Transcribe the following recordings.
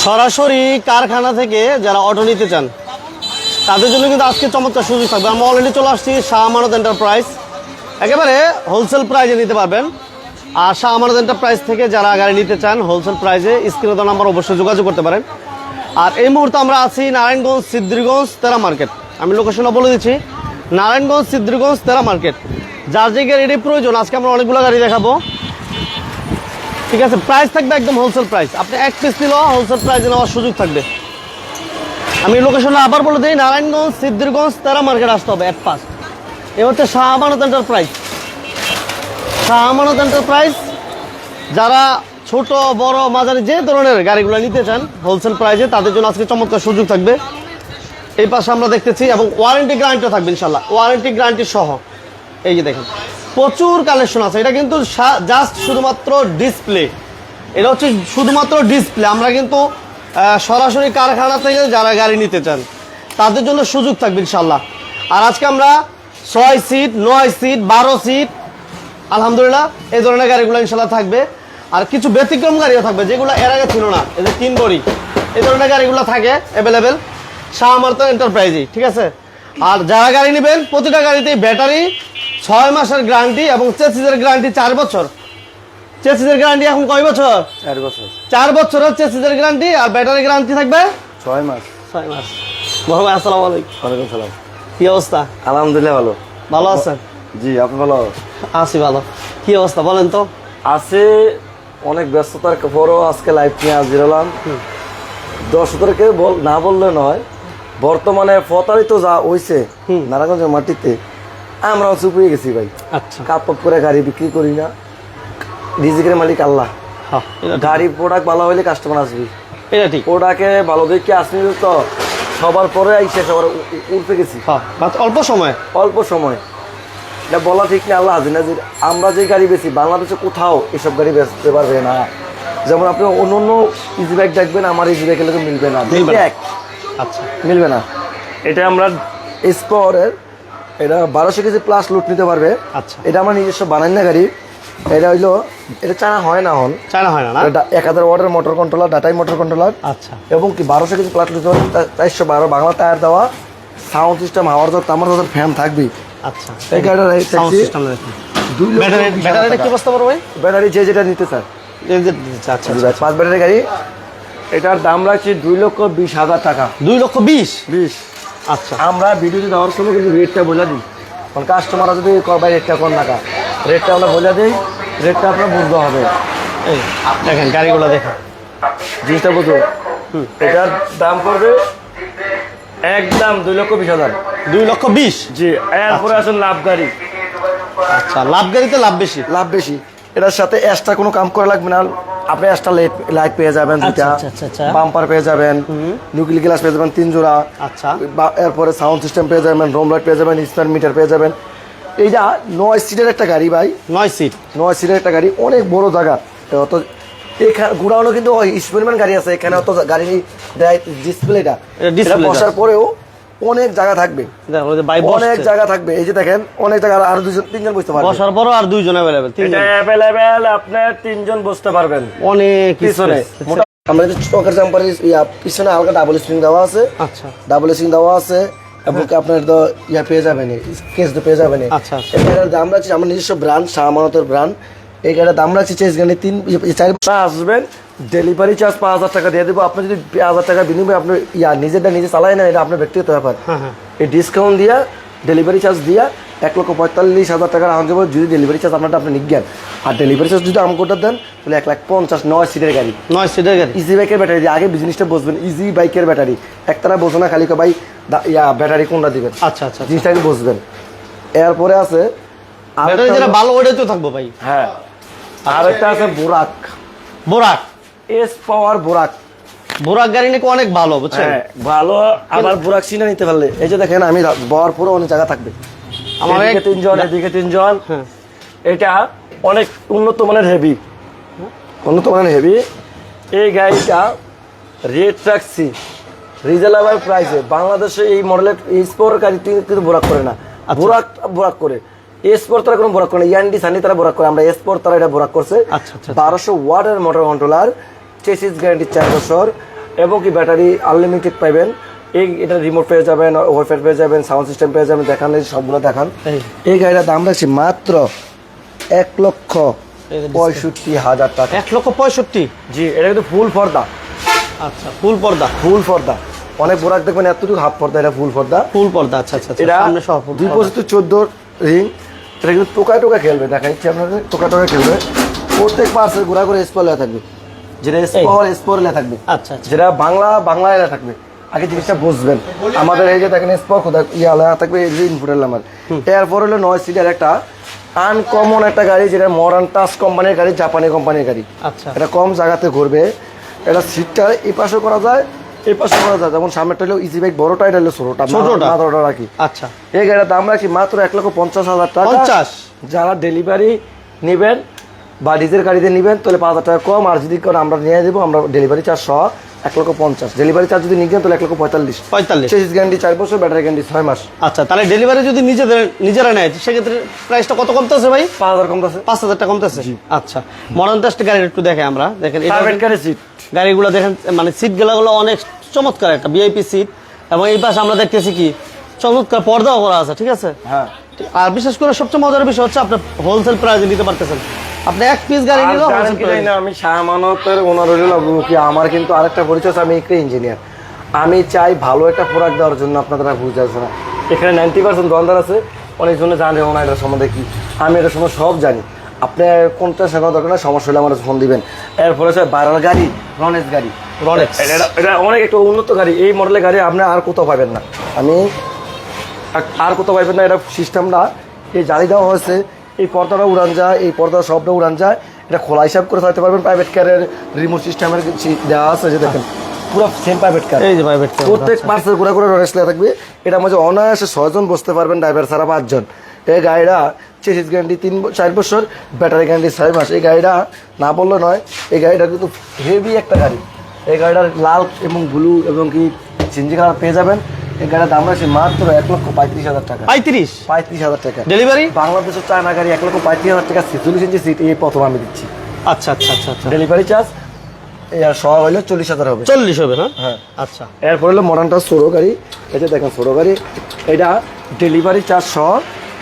সরাসরি কারখানা থেকে যারা অটো নিতে চান তাদের জন্য কিন্তু আজকে চমৎকার সুযোগ থাকবে। আমরা অলরেডি চলে আসছি শাহ আমানত এন্টারপ্রাইজ, একেবারে হোলসেল প্রাইজে নিতে পারবেন। আর শাহ আমানত এন্টারপ্রাইজ থেকে যারা গাড়ি নিতে চান হোলসেল প্রাইজে স্ক্রিনে দেওয়া নাম্বার অবশ্যই যোগাযোগ করতে পারেন। আর এই মুহূর্তে আমরা আছি নারায়ণগঞ্জ সিদ্ধিরগঞ্জ তেরা মার্কেট। আমি লোকেশনটা বলে দিচ্ছি, নারায়ণগঞ্জ সিদ্ধিরগঞ্জ তেরা মার্কেট। যার যে গাড়ি প্রয়োজন, আজকে আমরা অনেকগুলো গাড়ি দেখাবো, ঠিক আছে। প্রাইস থাকবে একদম হোলসেল প্রাইস, আপনি এক পিস নিলেও হোলসেল প্রাইসে নেওয়ার সুযোগ থাকবে। আমি লোকেশনটা আবার বলে দিই, নারায়ণগঞ্জ সিদ্ধিরগঞ্জ তেরা মার্কেট আসতে হবে এক পাস। এ হচ্ছে শাহ আমানত এন্টারপ্রাইজ। শাহ আমানত এন্টারপ্রাইজ যারা ছোট বড় মাঝারি যে ধরনের গাড়িগুলো নিতে চান হোলসেল প্রাইসে, তাদের জন্য আজকে চমৎকার সুযোগ থাকবে। এই পাশে আমরা দেখতেছি, এবং ওয়ারেন্টি গ্যারান্টিও থাকবে ইনশাল্লাহ, ওয়ারেন্টি গ্যারান্টি সহ। এই যে দেখেন প্রচুর কালেকশন আছে। এটা কিন্তু জাস্ট শুধুমাত্র ডিসপ্লে, এটা হচ্ছে শুধুমাত্র ডিসপ্লে। আমরা কিন্তু সরাসরি কারখানা থেকে যারা গাড়ি নিতে চান তাদের জন্য সুযোগ থাকবে ইনশাল্লাহ। আর আজকে আমরা 6 সিট 9 সিট 12 সিট আলহামদুলিল্লাহ এই ধরনের গাড়িগুলো ইনশাল্লাহ থাকবে। আর কিছু ব্যতিক্রম গাড়িও থাকবে যেগুলো এর আগে ছিল না, এই যে 3 বড়ি এই ধরনের গাড়িগুলো থাকে অ্যাভেলেবেল শাহ আমানত এন্টারপ্রাইজে, ঠিক আছে। আর যারা গাড়ি নেবেন প্রতিটা গাড়িতেই ব্যাটারি 6 মাসের গ্যারান্টি এবং চেসিসের গ্যারান্টি 4 বছর। চেসিসের গ্যারান্টি এখন কয় বছর? 4 বছর। 4 বছরের চেসিসের গ্যারান্টি, আর ব্যাটারি গ্যারান্টি থাকবে 6 মাস। 6 মাস। মোহাম্মদ আসসালামু আলাইকুম। ওয়ালাইকুম সালাম। কি অবস্থা? আলহামদুলিল্লাহ ভালো। ভালো আছেন? জি, আপনি ভালো? আছি ভালো। কি অবস্থা বলেন তো? আছে, অনেক ব্যস্ততার পরও আজকে লাইভ নিয়ে হাজির হলাম। দর্শকদেরকে না বললে নয়, বর্তমানে প্রতারিত যা হইছে নারায়ণগঞ্জের মাটিতে, আমরাও চুপ হয়ে গেছি ভাই। আচ্ছা, কাপ করে গাড়ি বিক্রি করি না, রিজিকের মালিক আল্লাহ। গাড়ি প্রোডাক্ট ভালো হইলে কাস্টমার আসবি, এটা ঠিক। প্রোডাক্টে ভালো দেখে আসবি তো সবার পরে আইসে সবার উঠে গেছি। অল্প সময় এটা বলা ঠিক না, আল্লাহ হাজির নাজির। আমরা যে গাড়ি বেশি বাংলাদেশে কোথাও এসব গাড়ি বেচতে পারবে না। যেমন আপনি অন্য অন্য ইজি বাইক দেখবেন, আমার ইজি বাইকের লোক মিলবে না। আচ্ছা, মিলবে না। এটা আমরা স্পোরের, এটা 1200 কেজি প্লাস লুট নিতে পারবে। আচ্ছা, এটা আমার নিজস্ব বানাই না গাড়ি। এটা হইলো, এটা চায়না হয় না, চায়না হয় না, 1000 ওয়াটের মোটর কন্ট্রোলার, ডাটাই মোটর কন্ট্রোলার। আচ্ছা, এবং কি 1200 কেজি প্লাস লুট 412 বাংলা টায়ার দেওয়া, সাউন্ড সিস্টেম, হাওয়ার জগ, তামার জগ, ফ্যান থাকবে। আচ্ছা, এই গাড়িটার সাউন্ড সিস্টেম দেখুন। ব্যাটারিটা কি অবস্থা পড়বে? ব্যাটারি যে যেটা নিতে স্যার। আচ্ছা, 5 ব্যাটারি গাড়ি। এটার দাম রাখছি 2,20,000 টাকা। 2,20,000। আচ্ছা, আমরা ভিডিওতে দেওয়ার সময় কিন্তু রেটটা বলে দিই, কারণ কাস্টমাররা যদি ভাই রেটটা কোন টাকা, রেটটা আমরা বলে দিই, রেটটা আপনার বুঝতে হবে। এই দেখেন গাড়িগুলো দেখেন, জিনিসটা বুঝুন। এটার দাম পড়বে একদম 2,20,000। 2,20,000। জি, এরপরে আসেন লাভ গাড়ি। আচ্ছা, লাভ গাড়িতে লাভ বেশি। লাভ বেশি। এটার সাথে এক্সট্রা কোনো কাম করা লাগবে না। আপনি এক্সট্রা লাইট পেয়ে যাবেন 2টা, বাম্পার পেয়ে যাবেন, নিউক্লিয়ার গ্লাস পেয়ে যাবেন 3 জোড়া। আচ্ছা, এরপরে সাউন্ড সিস্টেম পেয়ে যাবেন, রোম লাইট পেয়ে যাবেন, স্মার্ট মিটার পেয়ে যাবেন। এইটা 9 সিটের একটা গাড়ি ভাই। 9 সিটের একটা গাড়ি, অনেক বড় জায়গা। অত এখানে ঘোরানো কিন্তু পরিমাণ গাড়ি আছে এখানে। অত গাড়ি ডিসপ্লেটা বসার পরেও অনেক জায়গা থাকবে, অনেক জায়গা থাকবে। এই যে দেখেন অনেক জায়গা, আর 2-3 জন বসতে পারবেন। বসার পরও আর 2 জন অ্যাভেলেবেল, আপনি 3 জন বসতে পারবেন। অনেক পিছনে আমরা যে চকের জাম্পারের পিছনে হালকা ডাবল স্প্রিং দেওয়া আছে। আচ্ছা, ডাবল স্প্রিং দেওয়া আছে, এবং আপনার তো ইয়া পেয়ে যাবেন, কেস তো পেয়ে যাবেন। আচ্ছা, এটার দাম রাখছি আমার নিজস্ব ব্র্যান্ড, শাহ আমানতের ব্র্যান্ড। এই গাড়ির দাম রাখছি চেস গাড়ি 3-4 আসবেন, ডেলিভারি চার্জ 5,000 টাকা দিয়ে দেবো। আপনি যদি 5,000 টাকা বিনিময়ে আপনি নিজেরটা নিজে চালাই না, এটা আপনার ব্যক্তিগত ব্যাপার। এই ডিসকাউন্ট দিয়া, ডেলিভারি চার্জ দিয়া 1,45,000 টাকা রাখা যাবো যদি ডেলিভারি চার্জ আপনারটা আপনি নিজ্ঞান। আর ডেলিভারি চার্জ যদি আমকোটা দেন তাহলে 1,50,000। 9 সিটের গাড়ি, 9 সিটের গাড়ি, ইজি বাইকের ব্যাটারি দিয়ে আগে বিজনেসটা বসবেন। ইজি বাইকের ব্যাটারি একটানা বোঝো না, খালি ভাই ব্যাটারি কোনটা দিবেন। আচ্ছা, আচ্ছা, জিনিসটাকে বসবেন। এরপরে আছে ব্যাটারি যেটা ভালো ওইটাই তো থাকবো ভাই। হ্যাঁ, আর একটা আছে বোরাক এস পাওয়ার বোরাক গাড়ি নাকি অনেক ভালো, বুঝছেন? ভালো। আবার বোরাক সিনা নিতে পারলে এই যে দেখেন, আমি বর পুরো অনেক জায়গা থাকবে, আমার এদিকে 3 জন, এদিকে 3 জন। এটা অনেক উন্নত মানের হেভি, এই গাড়িটা রেট রাখছি রিজনেবল প্রাইসে। বাংলাদেশে এই মডেলের স্পোর গাড়ি কিন্তু বোরাক করে না, বোরাক করে। স্পোর তারা কোনো বোরাক করে না, ইয়ান্ডি সানি তারা বোরাক করে, আমরা স্পোর তারা এটা বোরাক করছে। 1200 ওয়াটের মোটর কন্ট্রোলার, চেসিস গ্যারান্টি 4 বছর এবং কি ব্যাটারি আনলিমিটেড পাবেন। এটা রিমোট পেয়ে যাবেন, ওয়াইফাই পেয়ে যাবেন, সাউন্ড সিস্টেম পেয়ে যাবেন। দেখান এই সবগুলো দেখান। এই গাড়িটার দাম রাখছি মাত্র 1,65,000 টাকা। 1,65,000। জি, এটা কিন্তু ফুল পর্দা। আচ্ছা, ফুল পর্দা। ফুল পর্দা, অনেক বোরাক দেখবেন এতটুকু হাফ পর্দা, এটা ফুল পর্দা। ফুল পর্দা, আচ্ছা আচ্ছা। এটা সামনে সহ ফুল 214 রিং। এটা কিন্তু টোকায় টোকা খেলবে, দেখাচ্ছি আপনাদের টোকা টোকা খেলবে। প্রত্যেক পার্সেল ঘোরা করে স্পর লেখা থাকবে, যেটা স্পর লেখা থাকবে। আচ্ছা আচ্ছা। যেটা বাংলা লেখা থাকবে। আগে জিনিসটা বুঝবেন। আমাদের এই যে দেখেন স্পর কোথায় ইয়া লেখা থাকবে, এই যে ইনপুটের নাম্বার। এরপর হলো 9 সিটার একটা আনকমন একটা গাড়ি, যেটা মডার্ন টাচ কোম্পানির গাড়ি, জাপানি কোম্পানির গাড়ি। আচ্ছা। এটা কম জায়গাতে ঘুরবে। এটা সিটটা এই পাশে করা যায়, এই পাশে করা যায়। যেমন সামনেটা হলো ইজি বাইক, বড়টা এটা হলো ছোটটা মাত্রটা রাখি। আচ্ছা, এই গাড়ির দাম রাখি মাত্র 1,50,000 টাকা। 50। যারা ডেলিভারি নেবেন বা নিজের গাড়িতে নেবেন তাহলে 5,000 টাকা কম। আর যদি করেন আমরা নিয়ে দেবো, আমরা ডেলিভারি চার্জ সহ 1,50,000। ডেলিভারি চার্জ যদি নিয়ে যান তাহলে 1,45,000। চেসিস গ্যারান্টি 4 বছর, ব্যাটারি গ্যারান্টি 6 মাস। আচ্ছা, তাহলে ডেলিভারি যদি নিজেরা নেয় সেক্ষেত্রে প্রাইসটা কত কমতেছে ভাই? 5,000 কমতেছে। 5,000 টাকা কমতেছে। আচ্ছা, মডার্ন টেস্ট গাড়ি একটু দেখে আমরা। দেখেন প্রাইভেট গাড়ি সিট, গাড়িগুলো দেখেন, মানে সিট গুলো অনেক চমৎকার, একটা ভিআইপি সিট। এবং এই পাশে আমরা দেখতেছি কি চমৎকার পর্দাও করা আছে, ঠিক আছে। হ্যাঁ। আর বিশেষ করে সবচেয়ে মজার বিষয় হচ্ছে আপনি হোলসেল প্রাইসে নিতে পারতেছেন। আপনি এক পিস গাড়ি নিলেও হোলসেল প্রাইসে। না, আমি শাহমানতের ওনার হইল কি, আমার কিন্তু আরেকটা পরিচয় আছে, আমি একটা ইঞ্জিনিয়ার। আমি চাই ভালো একটা প্রোডাক্ট দেওয়ার জন্য। আপনারা বুঝতে পারছেন না, এখানে 90% দোকানদার আছে, অনেকজনে জানে না এটার সম্বন্ধে কি। আমি এটার সম্বন্ধে সব জানি। আপনি কোনটা শেখানো দরকার না, সমস্যা হলে আমার ফোন দিবেন। এরপরে হচ্ছে ভাইরাল গাড়ি, রনেক্স গাড়ি। এটা অনেক একটা উন্নত গাড়ি। এই মডেলের গাড়ি আপনি আর কোথাও পাবেন না। আর কোথাও পাবেন না। এটা সিস্টেমটা এই জালি দেওয়া হয়েছে, এই পর্দাটা উড়ান যায়, এই পর্দা সবটা উড়ান যায়। এটা খোলা হিসাব করে চালাতে পারবেন। প্রাইভেট কারের রিমোট সিস্টেমের দেওয়া আছে, যে দেখেন পুরো সেম প্রাইভেট কার। এই যে প্রাইভেট কার, প্রত্যেক পার্সেল ঘোরা করে রনেক্স লেখা থাকবে। এটার মধ্যে অনায়াসে 6 জন বসতে পারবেন, ড্রাইভার ছাড়া 5 জন। এই গাড়িটা চেসিস গ্যারান্টি 4 বছর, ব্যাটারি গ্যারান্টি 6 মাস। এই গাড়িটা না বললে নয়, এই গাড়িটা কিন্তু হেভি একটা গাড়ি। এই গাড়িটার লাল এবং ব্লু এবং কি সিনজি কালার পেয়ে যাবেন। এই গাড়ির দাম আছে মাত্র 1,35,000 টাকা। 35,000 টাকা ডেলিভারি। বাংলাদেশের চায়না গাড়ি 1,35,000 টাকা। 46 ইঞ্চি সিট এই প্রথম আমি দিচ্ছি। আচ্ছা আচ্ছা আচ্ছা আচ্ছা। ডেলিভারি চার্জ আর সহ হইলে 40,000 হবে। 40 হবে। হ্যাঁ হ্যাঁ। আচ্ছা। এরপর হলো মডার্নটা ছোটো গাড়ি। এই যে দেখেন ছোটো গাড়ি, এটা ডেলিভারি চার্জ সহ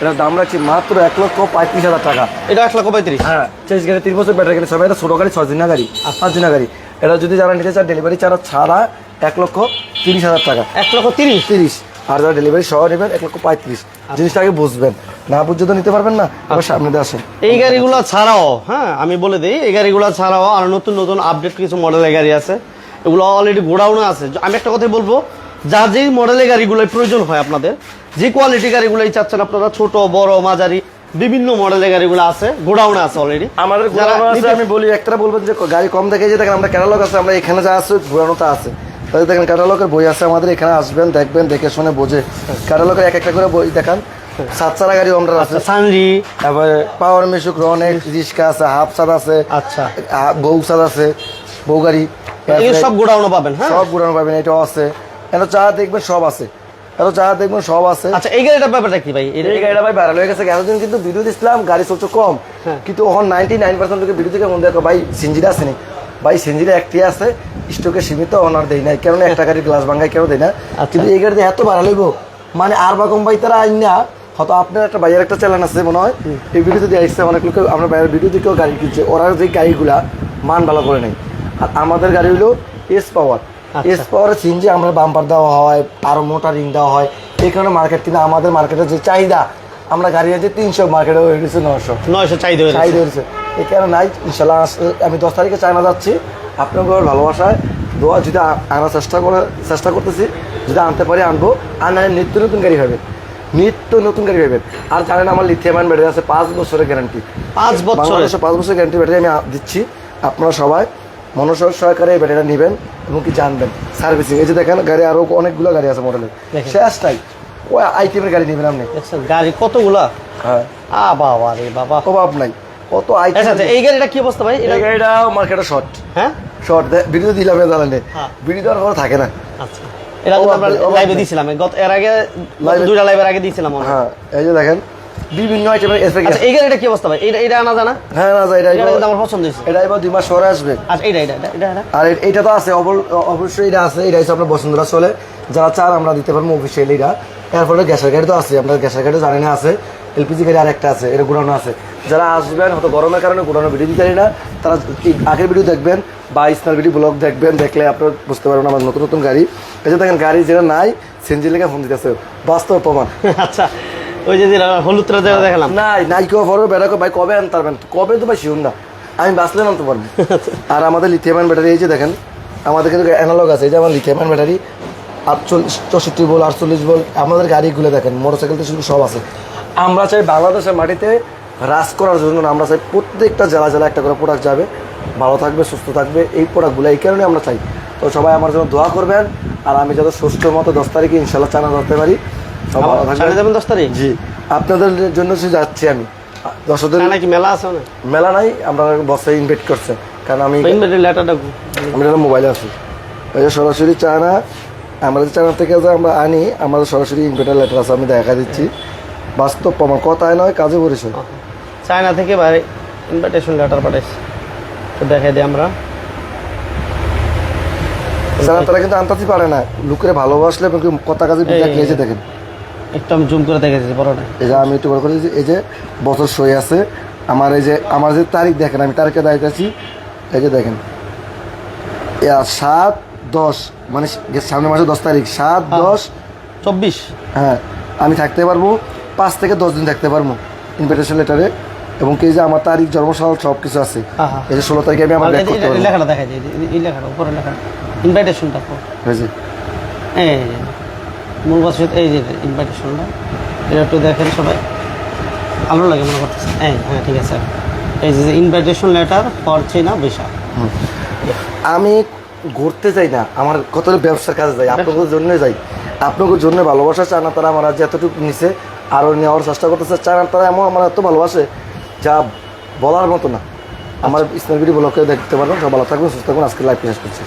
এটার দাম রাখছি মাত্র 1,35,000 টাকা। এটা 1,35,000। হ্যাঁ, চেস গাড়ি 3 বছর, ব্যাটারি গাড়ি 6। এটা ছোটো গাড়ি 6 দিনা গাড়ি, 5 দিনা গাড়ি। এটা যদি যারা নিতে চান ডেলিভারি চার্জ ছাড়া 1,30,000 টাকা। 1,30,000। আর যারা ডেলিভারি সহ নেবেন 1,35,000। জিনিসটা আগে বুঝবেন, না বুঝতে তো নিতে পারবেন না। আবার সামনে দিয়ে আসেন। এই গাড়িগুলো ছাড়াও, হ্যাঁ আমি বলে দিই, এই গাড়িগুলো ছাড়াও আর নতুন নতুন আপডেট কিছু মডেলের গাড়ি আছে, এগুলো অলরেডি গোডাউনে আছে। আমি একটা কথাই বলবো, যা যেই মডেলের গাড়িগুলোর প্রয়োজন হয় আপনাদের, যে কোয়ালিটি গাড়িগুলোই চাচ্ছেন আপনারা, ছোট বড় মাঝারি বিভিন্ন মডেলের গাড়িগুলো আছে, গোডাউনে আছে অলরেডি। আমাদের গোডাউনে আছে। আমি বলি একটা বলবেন যে গাড়ি কম দেখে, যে দেখেন আমরা ক্যাটালগ আছে, আমরা এখানে যা আছে গোডাউনটা আছে। তাহলে দেখেন ক্যাটালগের বই আছে আমাদের, এখানে আসবেন, দেখবেন, দেখে শুনে বোঝে। ক্যাটালগের এক একটা করে বই দেখান। 7 চাকা গাড়ি আমরা আছে, সানরি, তারপরে পাওয়ার মিশুক, রনেক্স, রিস্কা আছে, হাফ সাদ আছে, আচ্ছা বউ সাদ আছে, বউ গাড়ি, সব গোডাউনে পাবেন। হ্যাঁ, সব গোডাউন পাবেন। এটাও আছে, এটা চা দেখবেন সব আছে, এত চা দেখবেন সব আছে। আচ্ছা, এই গাড়িটার ব্যাপারটা কি ভাই? এই গাড়িটা ভাই ভাইরাল হয়ে গেছে। এতদিন কিন্তু ভিডিও দিচ্ছিলাম, গাড়ি চলছে কম, কিন্তু এখন 99% লোকের ভিডিও থেকে মনে দেখো ভাই সিঞ্জিরা আসেনি। ভাই সিঞ্জিরা একটি আছে, স্টকে সীমিত, অনার দেয় নাই, কেন একটা গাড়ির গ্লাস ভাঙ্গাই কেন দেয় না। কিন্তু এই গাড়িতে এত ভাইরাল হইব, মানে আর বা কম ভাই তারা আইন না। হয়তো আপনার একটা বাইরের একটা চ্যানেল আছে মনে হয়, এই ভিডিওতে দিয়ে আসছে, অনেক লোক আমরা বাইরের ভিডিও দিকেও গাড়ি কিনছে, ওরা যে গাড়িগুলা মান ভালো করে নেই। আর আমাদের গাড়ি হলো এস পাওয়ার। এস পাওয়ারের সিনজি আমরা বাম্পার দেওয়া হয়, আরো মোটা রিং দেওয়া হয়। এই কারণে মার্কেট, কিন্তু আমাদের মার্কেটের যে চাহিদা, আমরা গাড়ি আছে 300, মার্কেটে হয়ে গেছে 900 চাহিদা হয়েছে। এই কারণে নাই। ইনশাল্লাহ আমি 10 তারিখে চায়না যাচ্ছি, আপনাদের ভালোবাসায় দোয়া যদি আনার চেষ্টা করতেছি, যদি আনতে পারি আনবো। আর না নিত্য নতুন গাড়ি হবে, নিত্য নতুন গাড়ি পাবেন। আর জানেন আমার লিথিয়াম আয়ন ব্যাটারি আছে, 5 বছরের গ্যারান্টি। 5 বছরের গ্যারান্টি ব্যাটারি আমি দিচ্ছি। আপনারা সবাই মনোযোগ সহকারে এই ব্যাটারিটা নেবেন এবং কি জানবেন সার্ভিসিং। এই যে দেখেন গাড়ি আরো অনেকগুলো গাড়ি আছে মডেলের, শেষটাই ওই আইটেমের গাড়ি নেবেন আপনি। গাড়ি কতগুলা? হ্যাঁ, বাবা রে বাবা, অভাব নাই, কত আইটেম। আচ্ছা, এই গাড়িটা কি অবস্থা ভাই? এই গাড়িটা মার্কেটে শর্ট। হ্যাঁ, শর্ট ভিডিও দিলাম, জানেন ভিডিও দেওয়ার পর থাকে না। আচ্ছা, এটা আমরা লাইভে দিয়েছিলাম, এর আগে 2টা লাইভের আগে দিয়েছিলাম। হ্যাঁ, এই যে দেখেন বিভিন্ন আইটেমের স্প্রে গ্যাস। আচ্ছা এই গাড়িটা কি অবস্থা ভাই? এটা আনা জানা? হ্যাঁ না এটা এটা কিন্তু আমার পছন্দ হয়েছে। এটা এবার 2 মাস পরে আসবে। আচ্ছা এটা আর এটা তো আছে অবশ্যই, এটা আছে, এটা হচ্ছে আপনার বসুন্ধরা চলে, যারা চান আমরা দিতে পারবো অফিসিয়ালি এটা। এরপরে গ্যাসের গাড়ি তো আছে, আমরা গ্যাসের গাড়ি জানি না আছে, এলপিজি গাড়ি আর একটা আছে, এটা ঘুরানো আছে। যারা আসবেন হয়তো গরমের কারণে ঘুরানো ভিডিও দিতে পারি না, তারা আগের ভিডিও দেখবেন বা স্নার ভিডিও ব্লগ দেখবেন, দেখলে আপনার বুঝতে পারবেন আমার নতুন নতুন গাড়ি। এই যে দেখেন গাড়ি যেটা নাই সিএনজি লেখা ফোন দিতেছে, বাস্তব প্রমাণ। আচ্ছা ওই যে হলুদ রাজা দেখালাম নাই কেউ পড়বে বেড়া ভাই কবে আনতে পারবেন, কবে তো ভাই শিউন না, আমি বাঁচলে আনতে পারবো। আর আমাদের লিথিয়াম ব্যাটারি এই যে দেখেন, আমাদের কিন্তু অ্যানালগ আছে, এই যে আমার লিথিয়াম ব্যাটারি 64 ভোল্ট 48 ভোল্ট। আমাদের গাড়িগুলো দেখেন মোটরসাইকেল থেকে শুরু সব আছে। আমরা চাই বাংলাদেশের মাটিতে রাজ করার জন্য, আমরা চাই প্রত্যেকটা জেলা একটা করে প্রোডাক্ট যাবে, ভালো থাকবে সুস্থ থাকবে এই প্রোডাক্টগুলো, এই কারণে আমরা চাই। তো সবাই আমার জন্য দোয়া করবেন, আর আমি যত সুস্থ মতো 10 তারিখে ইনশাল্লাহ চানা ধরতে পারি। সব ভালো থাকবেন। যাবেন 10 তারিখ? জি আপনাদের জন্য যাচ্ছি আমি। দর্শকদের নাকি মেলা আছে না? মেলা নাই, আমরা বসে ইনভাইট করছে, কারণ আমি লেটারটা মোবাইলে আছি। ওই যে সরাসরি চায়না, আমাদের চায়না থেকে যে আমরা আনি, আমাদের সরাসরি ইনভাইটার লেটার আছে, আমি দেখা দিচ্ছি, বাস্তব প্রমাণ, কথায় নয় কাজে পরিচয়। চায়না থেকে ভাই ইনভিটেশন লেটার পাঠাইছে, তো দেখাই দিই আমরা। তারা কিন্তু আনতাছি পারে না, লোকের ভালোবাসলে কথা কাজে দেখে দেখেন। একটু আমি জুম করে দেখেছি বড়টা, এই যে আমি একটু বড় করে দিয়েছি, এই যে বছর সই আছে আমার, এই যে আমার যে তারিখ দেখেন, আমি তারিখে দাঁড়িয়ে আছি, এই যে দেখেন 7/10, মানে সামনের মাসে 10 তারিখ, 7/10/24। হ্যাঁ আমি থাকতে পারবো 5 থেকে 10 দিন থাকতে পারবো ইনভিটেশন লেটারে, এবং কি যে আমার তারিখ জন্মসাল সব কিছু আছে। এই যে 16 তারিখে আমি আমার ব্যাক করতে পারবো। লেখাটা দেখা যায়, এই লেখাটা উপরে লেখা ইনভাইটেশনটা হয়েছে, এই মূল কথা এই যে ইনভাইটেশনটা, এটা একটু দেখেন সবাই, ভালো লাগে মনে করতেছে। হ্যাঁ ঠিক আছে, এই যে ইনভাইটেশন লেটার ফর চীনা ভিসা। আমি ঘুরতে যাই না, আমার কত ব্যবসার কাজে যাই, আপনাদের জন্য যাই, আপনাদের জন্য ভালোবাসা চান না তারা, আমার আজ এতটুকু নিচে আরও নেওয়ার চেষ্টা করতেছে, চান তারা এমন আমার এত ভালোবাসে যা বলার মতো না। আমার স্ন্যাপ ভিডিও ব্লগে দেখতে পারবেন। সব ভালো থাকবেন সুস্থ থাকবেন, আজকে লাইভ শেষ করছি।